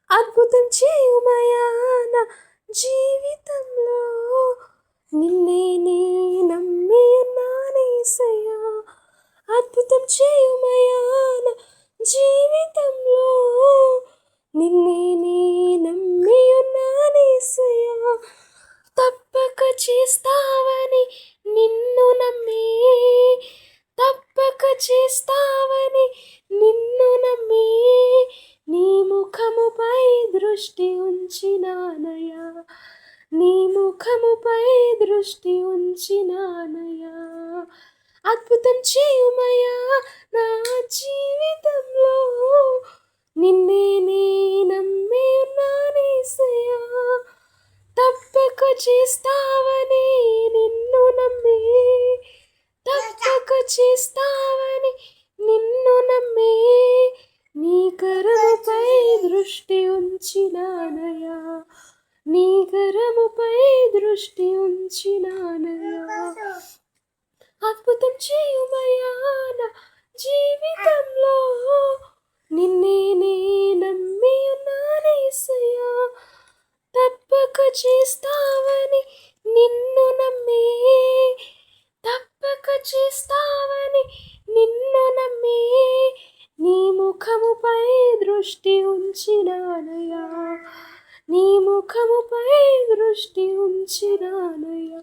అద్భుతం చేయుమయా నా జీవితంలో, నిన్నే నే నమ్మి ఉన్నానేసయ్యా. అద్భుతం చేయుమయా నా జీవితంలో, నిన్నే నే నమ్మి ఉన్నానేసయ్యా. తప్పక చేస్తావని నిన్ను నమ్మి, తప్పక చేస్తావని నిన్ను నమ్మి, నీ ముఖముపై దృష్టి ఉంచినానయా, నీ ముఖముపై దృష్టి ఉంచినానయా. అద్భుతం చేయుమయా నా జీవితంలో, నిన్నే నే నమ్మి ఉన్నానేసయ్యా. తప్పక చేస్తావని నిన్ను నమ్మి, తప్పక చేస్తావని నిన్ను నమ్మి, నీ కరముపై దృష్టి ఉంచినానయా, నీ కరముపై దృష్టి ఉంచినానయా. అద్భుతం చేయుమయా నా జీవితంలో, నిన్నే నే నమ్మి ఉన్నానేసయ్యా. తప్పక చేస్తావని నిన్ను నమ్మి, తప్పక చేస్తావని నిన్ను నమ్మి, నీ ముఖముపై దృష్టి ఉంచినానయా, నీ ముఖముపై దృష్టి ఉంచినానయా.